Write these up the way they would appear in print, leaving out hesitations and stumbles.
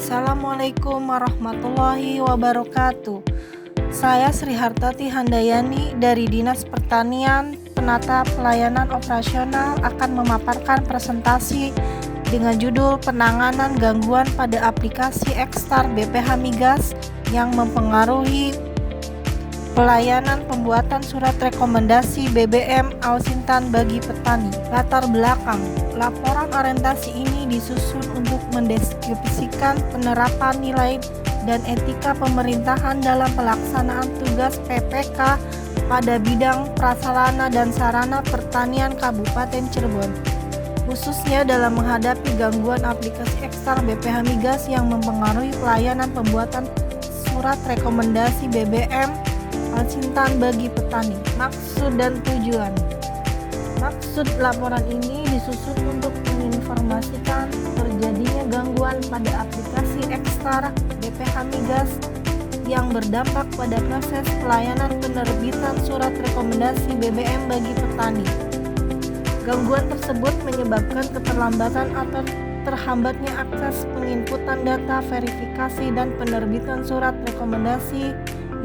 Assalamualaikum warahmatullahi wabarakatuh. Saya Sri Hartati Handayani dari Dinas Pertanian, Penata Pelayanan Operasional akan memaparkan presentasi dengan judul Penanganan Gangguan pada Aplikasi Ekstar BPH Migas yang mempengaruhi pelayanan pembuatan surat rekomendasi BBM Alsintan bagi petani. Latar belakang, laporan orientasi ini disusun untuk mendeskripsikan penerapan nilai dan etika pemerintahan dalam pelaksanaan tugas PPK pada bidang prasarana dan sarana pertanian Kabupaten Cirebon, khususnya dalam menghadapi gangguan aplikasi ekstar BPH Migas yang mempengaruhi pelayanan pembuatan surat rekomendasi BBM Alsintan bagi petani. Maksud dan tujuan. Maksud laporan ini disusun untuk menginformasikan terjadinya gangguan pada aplikasi ekstar BPH Migas yang berdampak pada proses pelayanan penerbitan surat rekomendasi BBM bagi petani. Gangguan tersebut menyebabkan keterlambatan atau terhambatnya akses penginputan data verifikasi dan penerbitan surat rekomendasi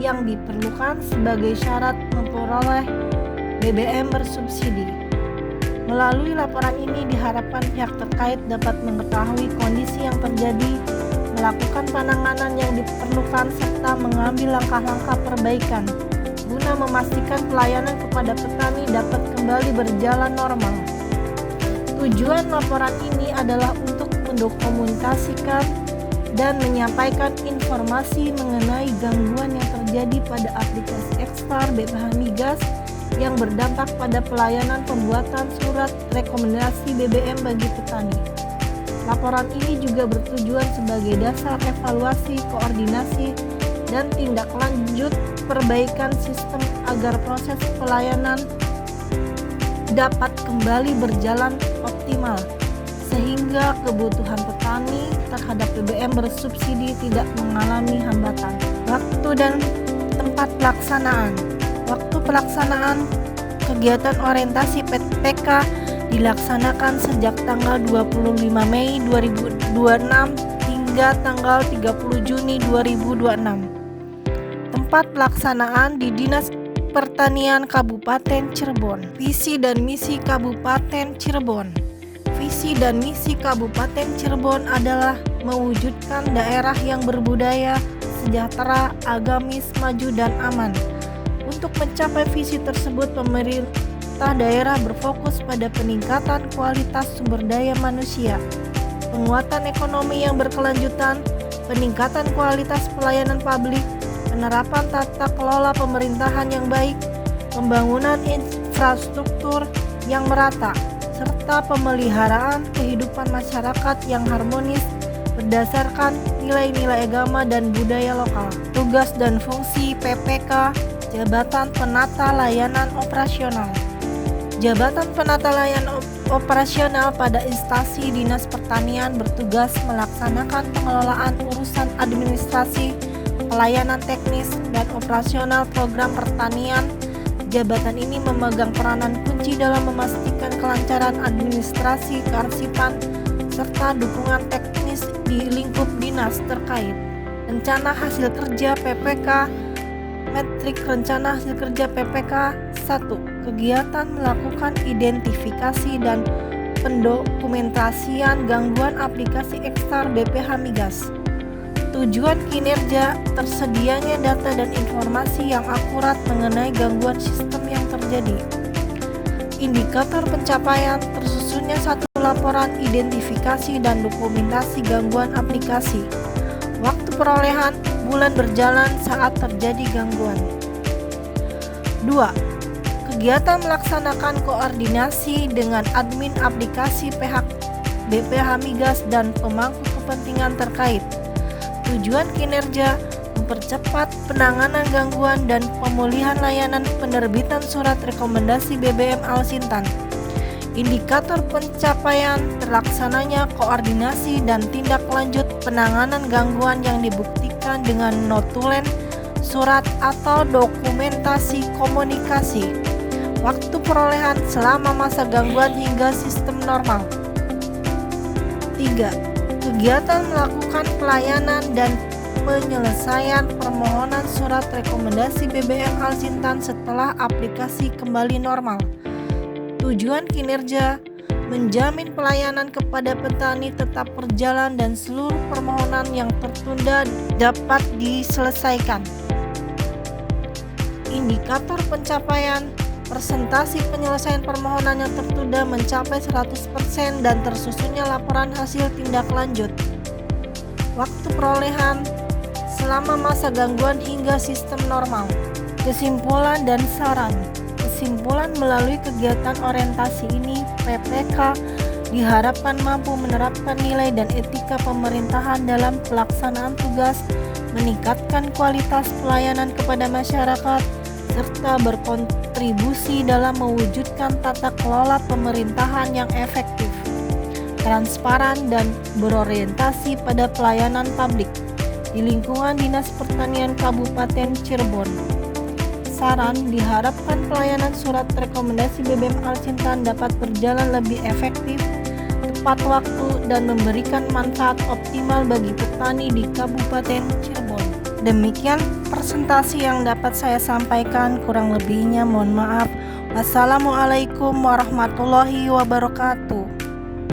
yang diperlukan sebagai syarat memperoleh BBM bersubsidi. Melalui laporan ini diharapkan pihak terkait dapat mengetahui kondisi yang terjadi, melakukan penanganan yang diperlukan serta mengambil langkah-langkah perbaikan guna memastikan pelayanan kepada petani dapat kembali berjalan normal. Tujuan laporan ini adalah untuk mendokumentasikan dan menyampaikan informasi mengenai gangguan yang terjadi pada aplikasi ekstar BPH Migas yang berdampak pada pelayanan pembuatan surat rekomendasi BBM bagi petani. Laporan ini juga bertujuan sebagai dasar evaluasi, koordinasi, dan tindak lanjut perbaikan sistem agar proses pelayanan dapat kembali berjalan optimal, sehingga kebutuhan petani terhadap BBM bersubsidi tidak mengalami hambatan. Waktu dan tempat pelaksanaan. Waktu pelaksanaan kegiatan orientasi PPK dilaksanakan sejak tanggal 25 Mei 2026 hingga tanggal 30 Juni 2026. Tempat pelaksanaan di Dinas Pertanian Kabupaten Cirebon. Visi dan misi Kabupaten Cirebon. Visi dan misi Kabupaten Cirebon adalah mewujudkan daerah yang berbudaya, sejahtera, agamis, maju, dan aman. Untuk mencapai visi tersebut, pemerintah daerah berfokus pada peningkatan kualitas sumber daya manusia, penguatan ekonomi yang berkelanjutan, peningkatan kualitas pelayanan publik, penerapan tata kelola pemerintahan yang baik, pembangunan infrastruktur yang merata, serta pemeliharaan kehidupan masyarakat yang harmonis berdasarkan nilai-nilai agama dan budaya lokal. Tugas dan fungsi PPK Jabatan Penata Layanan Operasional. Jabatan Penata Layanan Operasional pada instansi Dinas Pertanian bertugas melaksanakan pengelolaan urusan administrasi, pelayanan teknis, dan operasional program pertanian. Jabatan ini memegang peranan kunci dalam memastikan kelancaran administrasi kearsipan serta dukungan teknis di lingkup dinas terkait. Rencana hasil kerja PPK. Metrik rencana hasil kerja PPK 1. Kegiatan melakukan identifikasi dan pendokumentasian gangguan aplikasi ekstar BPH Migas. Tujuan kinerja, tersedianya data dan informasi yang akurat mengenai gangguan sistem yang terjadi. Indikator pencapaian, tersusunnya satu laporan identifikasi dan dokumentasi gangguan aplikasi. Waktu perolehan, bulan berjalan saat terjadi gangguan. 2. Kegiatan melaksanakan koordinasi dengan admin aplikasi pihak BPH Migas dan pemangku kepentingan terkait. Tujuan kinerja, mempercepat penanganan gangguan dan pemulihan layanan penerbitan surat rekomendasi BBM Alsintan. Indikator pencapaian, terlaksananya koordinasi dan tindak lanjut penanganan gangguan yang dibuktikan dengan notulen, surat atau dokumentasi komunikasi. Waktu perolehan selama masa gangguan hingga sistem normal. 3. Kegiatan melakukan pelayanan dan penyelesaian permohonan surat rekomendasi BBM Alsintan setelah aplikasi kembali normal. Tujuan kinerja menjamin pelayanan kepada petani tetap berjalan dan seluruh permohonan yang tertunda dapat diselesaikan. Indikator pencapaian persentase penyelesaian permohonan yang tertunda mencapai 100% dan tersusunnya laporan hasil tindak lanjut. Waktu perolehan selama masa gangguan hingga sistem normal. Kesimpulan dan saran. Kesimpulan melalui kegiatan orientasi ini, PPK diharapkan mampu menerapkan nilai dan etika pemerintahan dalam pelaksanaan tugas, meningkatkan kualitas pelayanan kepada masyarakat, serta berkontribusi dalam mewujudkan tata kelola pemerintahan yang efektif, transparan, dan berorientasi pada pelayanan publik di lingkungan Dinas Pertanian Kabupaten Cirebon. Saran, diharapkan pelayanan surat rekomendasi BBM Alsintan dapat berjalan lebih efektif, tepat waktu, dan memberikan manfaat optimal bagi petani di Kabupaten Cirebon. Demikian presentasi yang dapat saya sampaikan, kurang lebihnya mohon maaf. Wassalamualaikum warahmatullahi wabarakatuh.